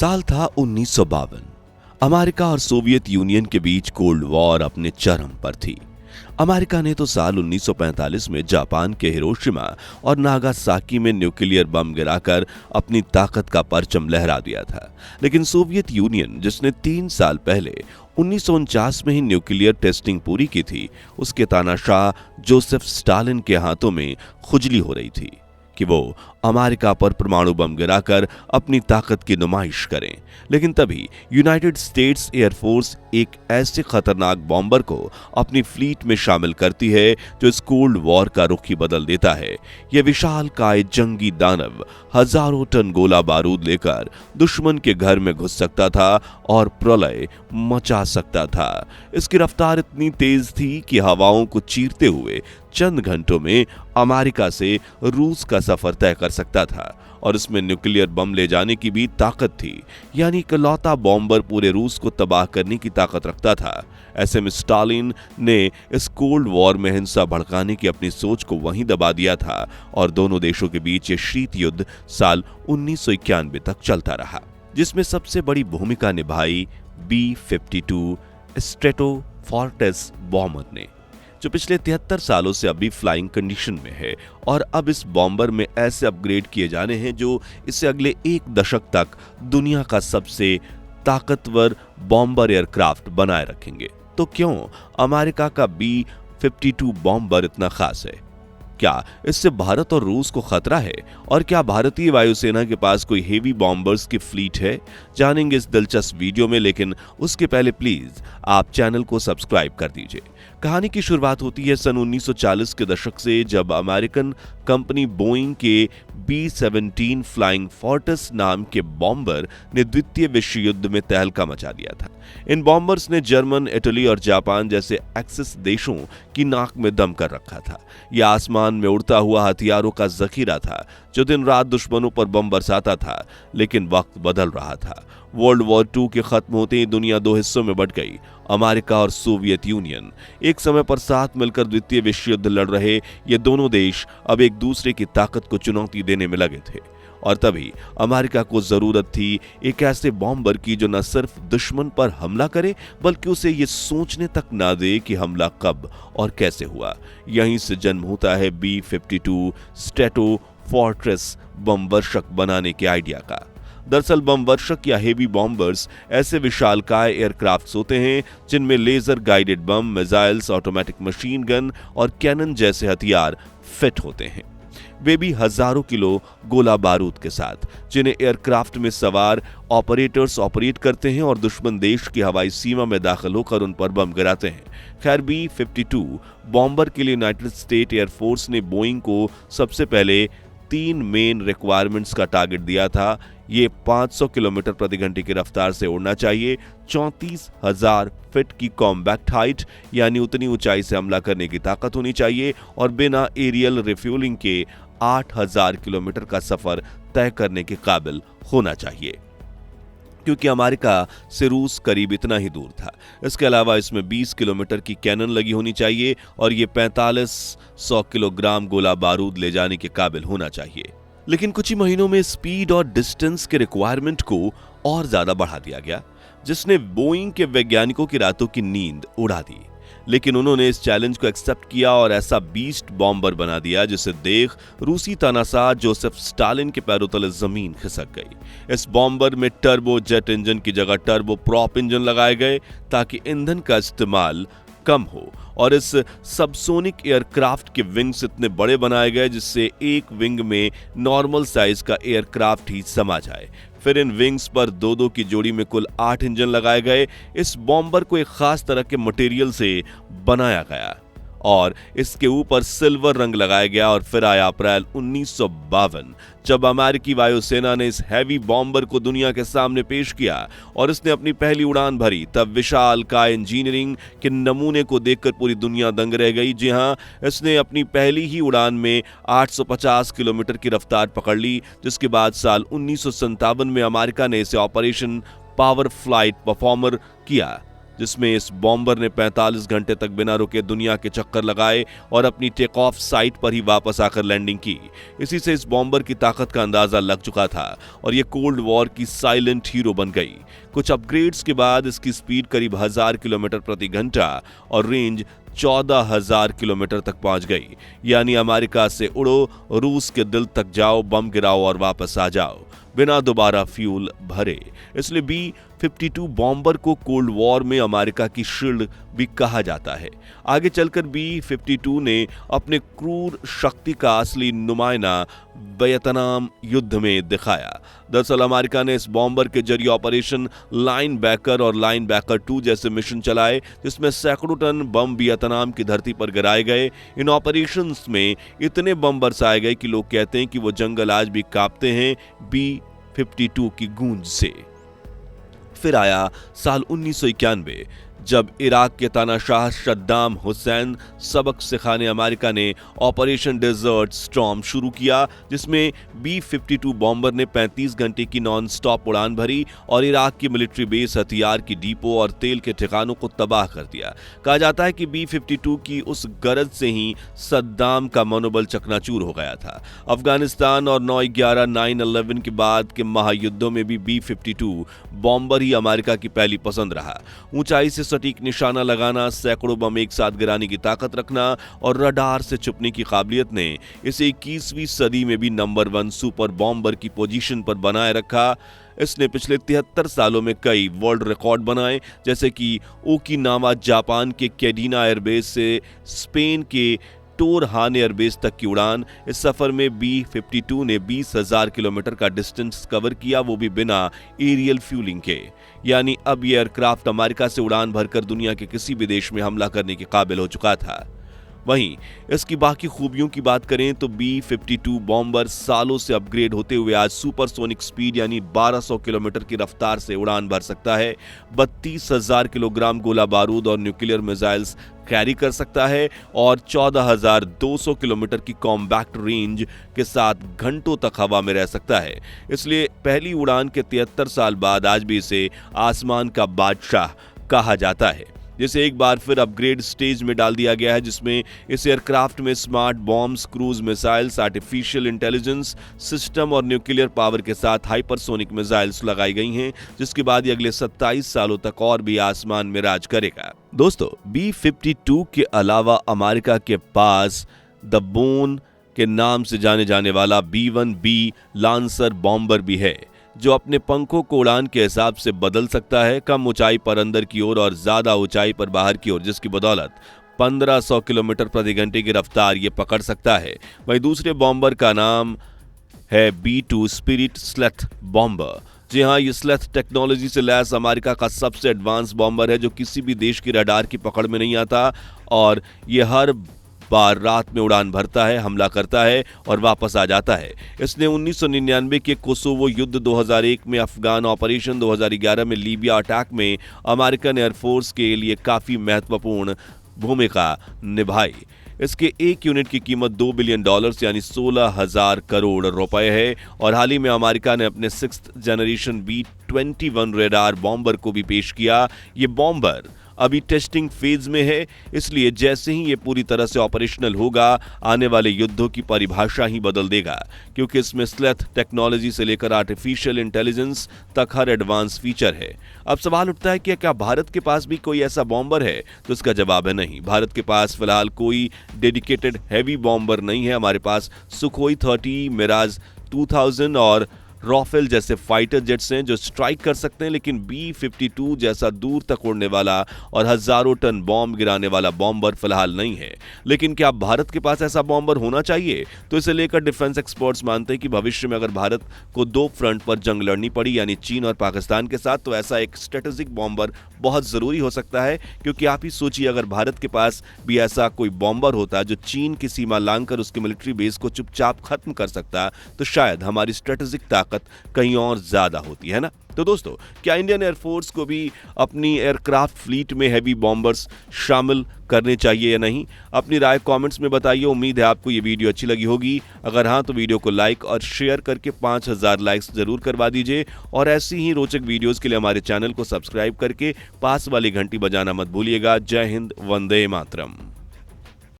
साल था 1952। अमेरिका और सोवियत यूनियन के बीच कोल्ड वॉर अपने चरम पर थी। अमेरिका ने तो साल 1945 में जापान के हिरोशिमा और नागासाकी में न्यूक्लियर बम गिराकर अपनी ताकत का परचम लहरा दिया था, लेकिन सोवियत यूनियन, जिसने 3 साल पहले 1949 में ही न्यूक्लियर टेस्टिंग पूरी की थी, उसके तानाशाह जोसेफ स्टालिन के हाथों में खुजली हो रही थी कि वो अमेरिका पर परमाणु बम गिराकर अपनी ताकत की नुमाइश करें। लेकिन तभी यूनाइटेड स्टेट्स एयरफोर्स एक ऐसे खतरनाक बॉम्बर को अपनी फ्लीट में शामिल करती है जो इस कोल्ड वॉर का रुख ही बदल देता है। यह विशालकाय जंगी दानव हजारों टन गोला बारूद लेकर दुश्मन के घर में घुस सकता था और प्रलय मचा सकता था। इसकी रफ्तार इतनी तेज थी कि हवाओं को चीरते हुए चंद घंटों में अमेरिका से रूस का सफर तय कर सकता था, और इसमें न्यूक्लियर बम ले जाने की भी ताकत थी। यानी इकलौता बॉम्बर पूरे रूस को तबाह करने की ताकत रखता था। ऐसे में स्टालिन ने इस कोल्ड वॉर में हिंसा भड़काने की अपनी सोच को वहीं दबा दिया था, और दोनों देशों के बीच ये शीत युद्ध साल 1991 तक चलता रहा, जिसमें सबसे बड़ी भूमिका निभाई B-52 स्ट्रेटोफोर्ट्रेस बॉम्बर ने, जो पिछले 73 सालों से अभी फ्लाइंग कंडीशन में है। और अब इस बॉम्बर में ऐसे अपग्रेड किए जाने हैं जो इसे अगले 1 दशक तक दुनिया का सबसे ताकतवर बॉम्बर एयरक्राफ्ट बनाए रखेंगे। तो क्यों अमेरिका का B-52 बॉम्बर इतना खास है? क्या इससे भारत और रूस को खतरा है? और क्या भारतीय वायुसेना के पास कोई हेवी बॉम्बर्स की फ्लीट है? जानेंगे इस दिलचस्प वीडियो में, लेकिन उसके पहले प्लीज आप चैनल को सब्सक्राइब कर दीजिए। कहानी की शुरुआत होती है सन 1940 के दशक से, जब अमेरिकन कंपनी बोइंग के B-17 फ्लाइंग फोर्ट्रेस नाम के बॉम्बर ने द्वितीय विश्व युद्ध में तहलका मचा दिया था। इन बॉम्बर्स ने जर्मन, इटली और जापान जैसे एक्सिस देशों की नाक में दम कर रखा था। यह आसमान में उड़ता हुआ हथियारों का जखीरा था जो दिन रात दुश्मनों पर बम बरसाता था। लेकिन वक्त बदल रहा था। वर्ल्ड वॉर 2 के खत्म होते ही दुनिया 2 हिस्सों में बंट गई। अमेरिका और सोवियत यूनियन एक समय पर साथ मिलकर द्वितीय विश्व युद्ध लड़ रहे ये दोनों देश अब एक दूसरे की ताकत को चुनौती देने में लगे थे। और तभी अमेरिका को जरूरत थी एक ऐसे बॉम्बर की जो न सिर्फ दुश्मन पर हमला करे, बल्कि उसे ये सोचने तक ना दे कि हमला कब और कैसे हुआ। यहीं से जन्म होता है B-52 स्ट्रेटोफोर्ट्रेस बम वर्षक बनाने के आइडिया का। दरअसल बम वर्षक या हेवी बॉम्बर्स ऐसे विशालकाय एयरक्राफ्ट्स होते हैं जिनमें laser guided bomb, missiles, automatic machine gun और कैनन जैसे हथियार फिट होते हैं। वे भी हजारों किलो गोला बारूद के साथ, जिन्हें एयरक्राफ्ट में सवार ऑपरेटर्स ऑपरेट करते हैं और दुश्मन देश की हवाई सीमा में दाखिल होकर उन पर बम गिराते हैं। खैर, B-52 बॉम्बर के लिए यूनाइटेड स्टेट एयरफोर्स ने बोइंग को सबसे पहले 3 मेन रिक्वायरमेंट्स का टारगेट दिया था। ये 500 किलोमीटर प्रति घंटे की रफ्तार से उड़ना चाहिए, 34,000 फीट की कॉम्बैक्ट हाइट यानी उतनी ऊंचाई से हमला करने की ताकत होनी चाहिए, और बिना एरियल रिफ्यूलिंग के 8,000 किलोमीटर का सफर तय करने के काबिल होना चाहिए, क्योंकि अमेरिका से रूस करीब इतना ही दूर था। इसके अलावा इसमें 20 किलोमीटर की कैनन लगी होनी चाहिए, और ये 4500 किलोग्राम गोला बारूद ले जाने के काबिल होना चाहिए। लेकिन कुछ ही महीनों में स्पीड और डिस्टेंस के रिक्वायरमेंट को और ज्यादा बढ़ा दिया गया, जिसने बोइंग के वैज्ञानिकों की रातों की नींद उड़ा दी। लेकिन उन्होंने इस चैलेंज को एक्सेप्ट किया और ऐसा बीस्ट बॉम्बर बना दिया जिसे देख रूसी तानाशाह जोसेफ स्टालिन के पैरों तले जमीन खिसक गई। इस बॉम्बर में टर्बो जेट इंजन की जगह टर्बो प्रॉप इंजन लगाए गए ताकि ईंधन का इस्तेमाल कम हो, और इस सबसोनिक एयरक्राफ्ट के विंग्स इतने बड़े बनाए गए जिससे एक विंग में नॉर्मल साइज का एयरक्राफ्ट ही समा जाए। फिर इन विंग्स पर 2-2 की जोड़ी में कुल 8 इंजन लगाए गए। इस बॉम्बर को एक खास तरह के मटेरियल से बनाया गया और इसके ऊपर सिल्वर रंग लगाया गया। और फिर आया अप्रैल 1952, जब अमेरिकी वायुसेना ने इस हैवी बॉम्बर को दुनिया के सामने पेश किया और इसने अपनी पहली उड़ान भरी। तब विशालकाय इंजीनियरिंग के नमूने को देखकर पूरी दुनिया दंग रह गई। जी हां, इसने अपनी पहली ही उड़ान में 850 किलोमीटर की रफ्तार पकड़ ली, जिसके बाद साल 1957 में अमेरिका ने इसे ऑपरेशन पावर फ्लाइट परफॉर्मर किया। जिसमें इस बॉम्बर ने 45 घंटे तक बिना रुके दुनिया के चक्कर लगाए और अपनी टेक ऑफ साइट पर ही वापस आकर लैंडिंग की। इसी से इस बॉम्बर की ताकत का अंदाजा लग चुका था और ये कोल्ड वॉर की साइलेंट हीरो बन गई। कुछ अपग्रेड्स के बाद इसकी स्पीड करीब 1000 किलोमीटर प्रति घंटा और रेंज 14,000 किलोमीटर तक पहुंच गई। यानी अमेरिका से उड़ो, रूस के दिल तक जाओ, बम गिराओ और वापस आ जाओ बिना दोबारा फ्यूल भरे। इसलिए B-52 बॉम्बर को कोल्ड वॉर में अमेरिका की शील्ड भी कहा जाता है। आगे चलकर B-52 ने अपने क्रूर शक्ति का असली नुमाइना वियतनाम युद्ध में दिखाया। दरअसल अमेरिका ने इस बॉम्बर के जरिए ऑपरेशन लाइन बैकर और लाइन बैकर 2 जैसे मिशन चलाए, जिसमें सैकड़ों टन बम वियतनाम की धरती पर गिराए गए। इन ऑपरेशंस में इतने बम बरसाए गए कि लोग कहते हैं कि वो जंगल आज भी कांपते हैं B-52 की गूंज से। फिर आया साल 1991, जब इराक के तानाशाह सद्दाम हुसैन सबक सिखाने अमेरिका ने ऑपरेशन डेजर्ट स्टॉर्म शुरू किया, जिसमें B-52 बॉम्बर ने 35 घंटे की नॉन स्टॉप उड़ान भरी और इराक की मिलिट्री बेस, हथियार की डिपो और तेल के ठिकानों को तबाह कर दिया। कहा जाता है कि B-52 की उस गरज से ही सद्दाम का मनोबल चकनाचूर हो गया था। अफगानिस्तान और 9/11 9/11 के बाद के महायुद्धों में भी B-52 बॉम्बर ही अमेरिका की पहली पसंद रहा। ऊंचाई से सटीक निशाना लगाना, सैकड़ों बम एक साथ गिराने की ताकत रखना और रडार से छुपने की काबिलियत ने इसे 21वीं सदी में भी नंबर 1 सुपर बॉम्बर की पोजीशन पर बनाए रखा। इसने पिछले 73 सालों में कई वर्ल्ड रिकॉर्ड बनाए, जैसे कि ओकिनावा जापान के कैडिना एयरबेस से स्पेन के टोरहान एयरबेस तक की उड़ान। इस सफर में B-52 ने 20,000 किलोमीटर का डिस्टेंस कवर किया, वो भी बिना एरियल फ्यूलिंग के। यानी अब ये एयरक्राफ्ट अमेरिका से उड़ान भरकर दुनिया के किसी भी देश में हमला करने के काबिल हो चुका था। वहीं इसकी बाकी खूबियों की बात करें तो B-52 बॉम्बर सालों से अपग्रेड होते हुए आज सुपरसोनिक स्पीड यानी 1200 किलोमीटर की रफ्तार से उड़ान भर सकता है, 32,000 किलोग्राम गोला बारूद और न्यूक्लियर मिसाइल्स कैरी कर सकता है और 14,200 किलोमीटर की कॉम्बैक्ट रेंज के साथ घंटों तक हवा में रह सकता है। इसलिए पहली उड़ान के 73 साल बाद आज भी इसे आसमान का बादशाह कहा जाता है, जिसे एक बार फिर अपग्रेड स्टेज में डाल दिया गया है, जिसमें इस एयरक्राफ्ट में smart bombs, cruise missiles, artificial intelligence system और न्यूक्लियर पावर के साथ हाइपरसोनिक मिसाइल्स लगाई गई हैं, जिसके बाद ये अगले 27 सालों तक और भी आसमान में राज करेगा। दोस्तों, B-52 के अलावा अमेरिका के पास द बोन के नाम से जाने जाने वाला B-1B लांसर बॉम्बर भी है, जो अपने पंखों को उड़ान के हिसाब से बदल सकता है, कम ऊंचाई पर अंदर की ओर और ज्यादा ऊंचाई पर बाहर की ओर, जिसकी बदौलत 1500 किलोमीटर प्रति घंटे की रफ्तार ये पकड़ सकता है। वहीं दूसरे बॉम्बर का नाम है B-2 स्पिरिट स्लेथ बॉम्बर। जी हाँ, ये स्लेथ टेक्नोलॉजी से लैस अमेरिका का सबसे एडवांस बॉम्बर है, जो किसी भी देश की रडार की पकड़ में नहीं आता और ये हर बार रात में उड़ान भरता है, हमला करता है और वापस आ जाता है। इसने 1999 के कोसोवो युद्ध, 2001 में अफगान ऑपरेशन, 2011 में लीबिया अटैक में अमेरिकन एयरफोर्स के लिए काफी महत्वपूर्ण भूमिका निभाई। इसके एक यूनिट की कीमत $2 बिलियन यानी 16,000 करोड़ रुपए है और हाल ही में अमेरिका ने अपने 6th generation B-21 radar bomber को भी पेश किया। ये बॉम्बर अभी टेस्टिंग फेज में है, इसलिए जैसे ही ये पूरी तरह से ऑपरेशनल होगा, आने वाले युद्धों की परिभाषा ही बदल देगा, क्योंकि इसमें स्लेथ टेक्नोलॉजी से लेकर आर्टिफिशियल इंटेलिजेंस तक हर एडवांस फीचर है। अब सवाल उठता है कि क्या भारत के पास भी कोई ऐसा बॉम्बर है? तो इसका जवाब है नहीं। भारत के पास फिलहाल कोई डेडिकेटेड हैवी बॉम्बर नहीं है। हमारे पास सुखोई 30, मिराज 2000 और रॉफेल जैसे फाइटर जेट्स हैं जो स्ट्राइक कर सकते हैं, लेकिन B-52 जैसा दूर तक उड़ने वाला और हजारों टन बॉम्ब गिराने वाला बॉम्बर फिलहाल नहीं है। लेकिन क्या भारत के पास ऐसा बॉम्बर होना चाहिए? तो इसे लेकर डिफेंस एक्सपर्ट्स मानते हैं कि भविष्य में अगर भारत को 2 फ्रंट पर जंग लड़नी पड़ी, यानी चीन और पाकिस्तान के साथ, तो ऐसा एक स्ट्रेटेजिक बॉम्बर बहुत जरूरी हो सकता है। क्योंकि आप ही सोचिए, अगर भारत के पास भी ऐसा कोई बॉम्बर होता जो चीन की सीमा लांघकर उसकी मिलिट्री बेस को चुपचाप खत्म कर सकता, तो शायद हमारी स्ट्रेटेजिक ताकत ताकत कहीं और ज्यादा होती है ना। तो दोस्तों, क्या इंडियन एयरफोर्स को भी अपनी एयरक्राफ्ट फ्लीट में हैवी बॉम्बर्स शामिल करने चाहिए या नहीं? अपनी राय कमेंट्स में बताइए। उम्मीद है आपको ये वीडियो अच्छी लगी होगी। अगर हाँ तो वीडियो को लाइक और शेयर करके 5000 लाइक्स जरूर करवा दीजिए और ऐसी ही रोचक वीडियोस के लिए हमारे चैनल को सब्सक्राइब करके पास वाली घंटी बजाना मत भूलिएगा। जय हिंद, वंदे मातरम।